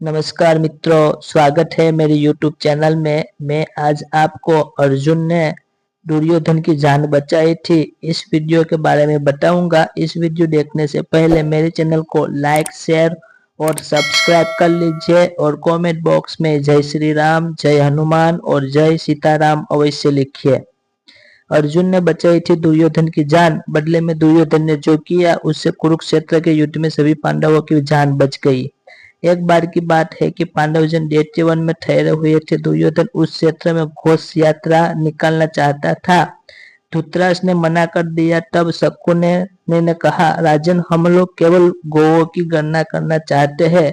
नमस्कार मित्रों, स्वागत है मेरे YouTube चैनल में। मैं आज आपको अर्जुन ने दुर्योधन की जान बचाई थी इस वीडियो के बारे में बताऊंगा। इस वीडियो देखने से पहले मेरे चैनल को लाइक, शेयर और सब्सक्राइब कर लीजिए और कमेंट बॉक्स में जय श्री राम, जय हनुमान और जय सीताराम अवश्य लिखिए। अर्जुन ने बचाई थी दुर्योधन की जान। बदले में दुर्योधन ने जो किया उससे कुरुक्षेत्र के युद्ध में सभी पांडवों की जान बच गई। एक बार की बात है कि पांडव जन दैत्यवन में ठहरे हुए थे। दुर्योधन उस क्षेत्र में घोष यात्रा निकालना चाहता था। धृतराष्ट्र ने मना कर दिया। तब शकुनि ने कहा, राजन, हम लोग केवल गौओं की गणना करना चाहते हैं।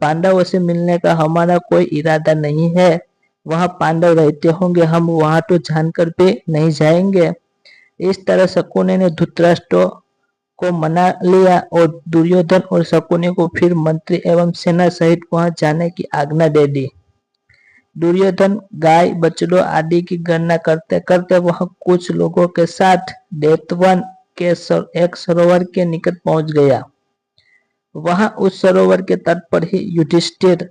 पांडवों से मिलने का हमारा कोई इरादा नहीं है। वहां पांडव रहते होंगे, हम वहां तो जानकर भी नहीं जाएंगे। इस तरह शकुनि ने धृतराष्ट्र को मना लिया और दुर्योधन और शकुनि को फिर मंत्री एवं सेना सहित वहां जाने की आज्ञा दे दी। दुर्योधन गाय बछड़ों आदि की गणना करते करते वहां कुछ लोगों के साथ दैत्यवन के एक सरोवर के निकट पहुंच गया। वहां उस सरोवर के तट पर ही युधिष्ठिर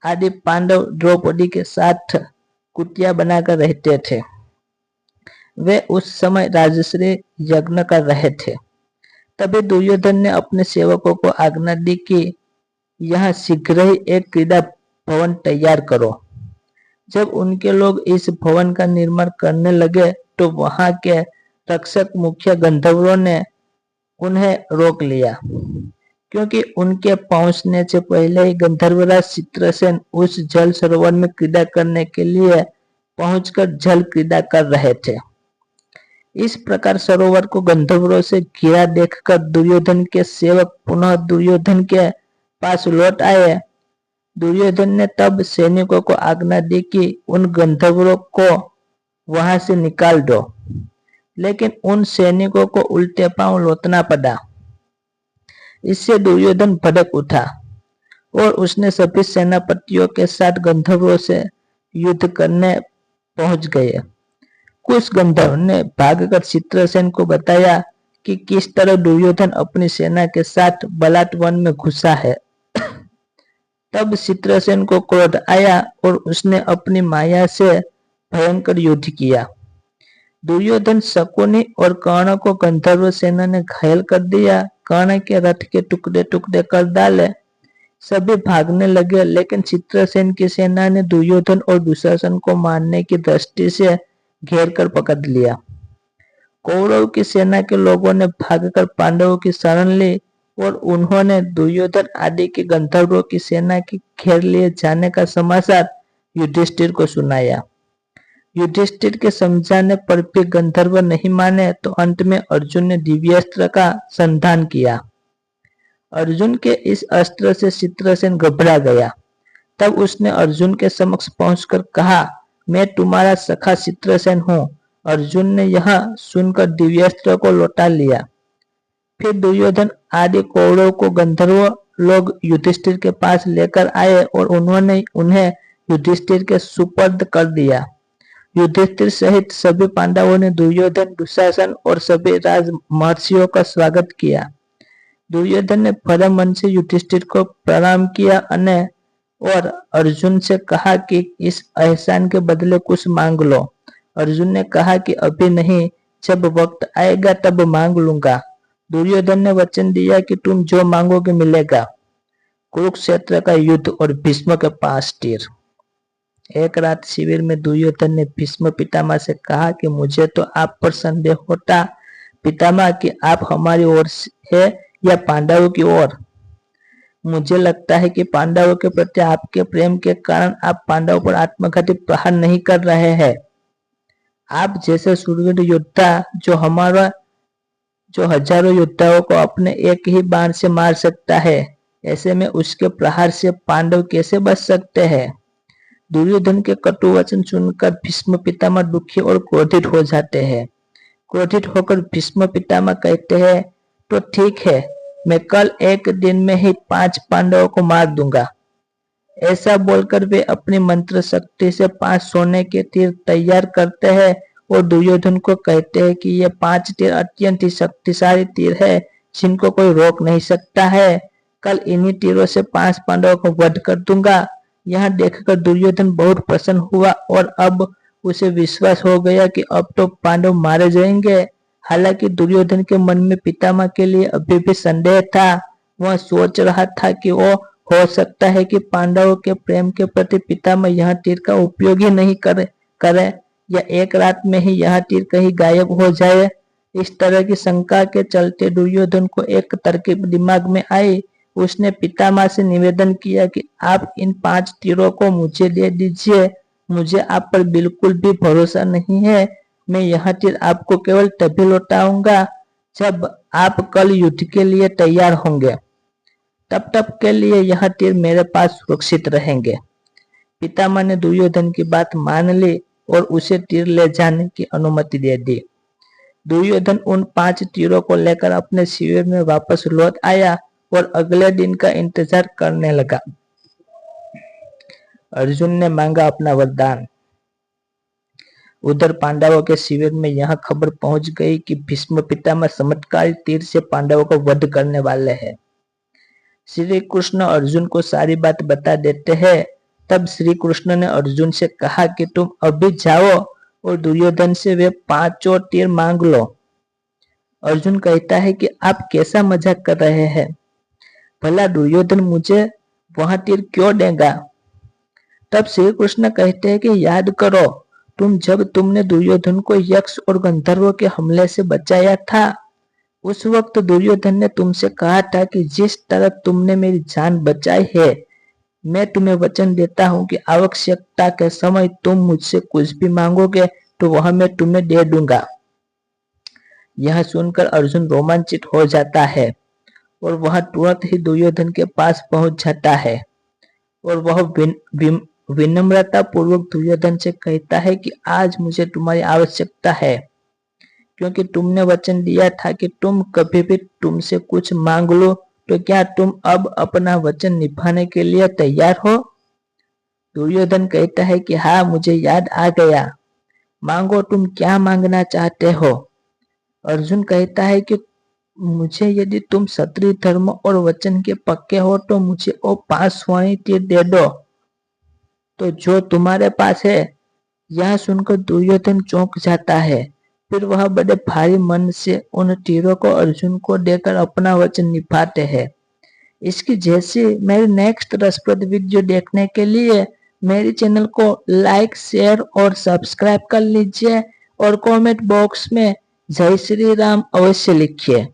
आदि पांडव द्रौपदी के साथ कुटिया बनाकर रहते थे। वे उस समय राजश्री यज्ञ कर रहे थे। तभी दुर्योधन ने अपने सेवकों को आज्ञा दी कि यहाँ शीघ्र ही एक क्रीड़ा भवन तैयार करो। जब उनके लोग इस भवन का निर्माण करने लगे तो वहां के रक्षक मुख्य गंधर्वों ने उन्हें रोक लिया, क्योंकि उनके पहुंचने से पहले ही गंधर्वराज चित्रसेन उस जल सरोवर में क्रीड़ा करने के लिए पहुंचकर जल क्रीड़ा कर रहे थे। इस प्रकार सरोवर को गंधर्वों से घिरा देखकर दुर्योधन के सेवक पुनः दुर्योधन के पास लौट आए। दुर्योधन ने तब सैनिकों को आज्ञा दी कि उन गंधर्वों को वहां से निकाल दो, लेकिन उन सैनिकों को उल्टे पांव लौटना पड़ा। इससे दुर्योधन भड़क उठा और उसने सभी सेनापतियों के साथ गंधर्वों से युद्ध करने पहुंच गए। कुछ गंधर्व ने भागकर चित्रसेन को बताया कि किस तरह दुर्योधन अपनी सेना के साथ बलाट वन में घुसा है। तब चित्रसेन को क्रोध आया और उसने अपनी माया से भयंकर युद्ध किया। दुर्योधन, शकुनि और कर्ण को गंधर्व सेना ने घायल कर दिया। कर्ण के रथ के टुकड़े टुकड़े कर डाले। सभी भागने लगे, लेकिन चित्रसेन की सेना ने दुर्योधन और दुशासन को मारने की दृष्टि से घेर कर पकड़ लिया। कौरव की सेना के लोगों ने भागकर पांडवों की शरण ली और उन्होंने दुर्योधन आदि के गंधर्वों की सेना के घेर लिए जाने का समाचार युधिष्ठिर को सुनाया। युधिष्ठिर के समझाने पर भी गंधर्व नहीं माने तो अंत में अर्जुन ने दिव्यास्त्र का संधान किया। अर्जुन के इस अस्त्र से चित्रसेन घबरा गया। तब उसने अर्जुन के समक्ष पहुंचकर कहा, मैं तुम्हारा सखा चित्रसेन हूँ। अर्जुन ने यह सुनकर दिव्यास्त्र को लौटा लिया। फिर दुर्योधन आदि कौरवों को गंधर्व लोग युधिष्ठिर के पास लेकर आए और उन्होंने उन्हें युधिष्ठिर के सुपुर्द कर दिया। युधिष्ठिर सहित सभी पांडवों ने दुर्योधन, दुशासन और सभी राज महर्षियों का स्वागत किया। दुर्योधन ने परम मन से युधिष्ठिर को प्रणाम किया और अर्जुन से कहा कि इस एहसान के बदले कुछ मांग लो। अर्जुन ने कहा कि अभी नहीं, जब वक्त आएगा तब मांग लूंगा। दुर्योधन ने वचन दिया कि तुम जो मांगोगे मिलेगा। कुरुक्षेत्र का युद्ध और भीष्म के 5 तीर। एक रात शिविर में दुर्योधन ने भीष्म पितामह से कहा कि मुझे तो आप पर संदेह होता पितामह कि आप हमारी ओर है या पांडवों की ओर। मुझे लगता है कि पांडवों के प्रति आपके प्रेम के कारण आप पांडवों पर आत्मघाती प्रहार नहीं कर रहे हैं। आप जैसे शूरवीर योद्धा जो हजारों योद्धाओं को अपने एक ही बाण से मार सकता है, ऐसे में उसके प्रहार से पांडव कैसे बच सकते हैं। दुर्योधन के कटु वचन सुनकर भीष्म पितामह दुखी और क्रोधित हो जाते हैं। क्रोधित होकर भीष्म पितामह कहते हैं, तो ठीक है, मैं कल एक दिन में ही 5 पांडवों को मार दूंगा। ऐसा बोलकर वे अपनी मंत्र शक्ति से 5 सोने के तीर तैयार करते हैं और दुर्योधन को कहते हैं कि ये 5 तीर अत्यंत ही शक्तिशाली तीर है, जिनको कोई रोक नहीं सकता है। कल इन्हीं तीरों से 5 पांडवों को वध कर दूंगा। यह देखकर दुर्योधन बहुत प्रसन्न हुआ और अब उसे विश्वास हो गया कि अब तो पांडव मारे जाएंगे। हालांकि दुर्योधन के मन में पितामह के लिए अभी भी संदेह था। वह सोच रहा था कि वो हो सकता है कि पांडवों के प्रेम के प्रति पितामह यह तीर का उपयोग ही नहीं करे या एक रात में ही यह तीर कहीं गायब हो जाए। इस तरह की शंका के चलते दुर्योधन को एक तरकीब दिमाग में आई। उसने पितामह से निवेदन किया कि आप इन 5 तीरों को मुझे दे दीजिए। मुझे आप पर बिल्कुल भी भरोसा नहीं है। मैं यह तीर आपको केवल तभी लौटाऊंगा जब आप कल युद्ध के लिए तैयार होंगे। तब तक के लिए यह तीर मेरे पास सुरक्षित रहेंगे। पितामह ने दुर्योधन की बात मान ली और उसे तीर ले जाने की अनुमति दे दी। दुर्योधन उन 5 तीरों को लेकर अपने शिविर में वापस लौट आया और अगले दिन का इंतजार करने लगा। अर्जुन ने मांगा अपना वरदान। उधर पांडवों के शिविर में यह खबर पहुंच गई कि भीष्म पितामह चमत्कारी तीर से पांडवों को वध करने वाले हैं। श्री कृष्ण अर्जुन को सारी बात बता देते हैं। तब श्री कृष्ण ने अर्जुन से कहा कि तुम अभी जाओ और दुर्योधन से वे 5 तीर मांग लो। अर्जुन कहता है कि आप कैसा मजाक कर रहे हैं? भला दुर्योधन मुझे वहां तीर क्यों देगा? तब श्री कृष्ण कहते हैं कि याद करो, जब तुमने दुर्योधन को यक्ष और गंधर्वों के हमले से बचाया था, उस वक्त दुर्योधन ने तुमसे कहा था कि जिस तरह तुमने मेरी जान बचाई है, मैं तुम्हें वचन देता हूँ कि आवश्यकता के समय तुम मुझसे कुछ भी मांगोगे तो वह मैं तुम्हें दे दूंगा। यह सुनकर अर्जुन रोमांचित हो जाता है और वह तुरंत ही दुर्योधन के पास पहुंच जाता है और वह विनम्रता पूर्वक दुर्योधन से कहता है कि आज मुझे तुम्हारी आवश्यकता है, क्योंकि तुमने वचन दिया था कि तुम कभी भी तुमसे कुछ मांग लो। तो क्या तुम अब अपना वचन निभाने के लिए तैयार हो? दुर्योधन कहता है कि हाँ, मुझे याद आ गया। मांगो, तुम क्या मांगना चाहते हो? अर्जुन कहता है कि मुझे, यदि तुम क्षत्रिय धर्म और वचन के पक्के हो तो मुझे वो 5 स्वर्ण तीर दे दो तो जो तुम्हारे पास है। यह सुनकर दुर्योधन चौंक जाता है। फिर वह बड़े भारी मन से उन तीरों को अर्जुन को देकर अपना वचन निभाते हैं। इसकी जैसी मेरी नेक्स्ट रसप्रद वीडियो देखने के लिए मेरे चैनल को लाइक, शेयर और सब्सक्राइब कर लीजिए और कमेंट बॉक्स में जय श्री राम अवश्य लिखिए।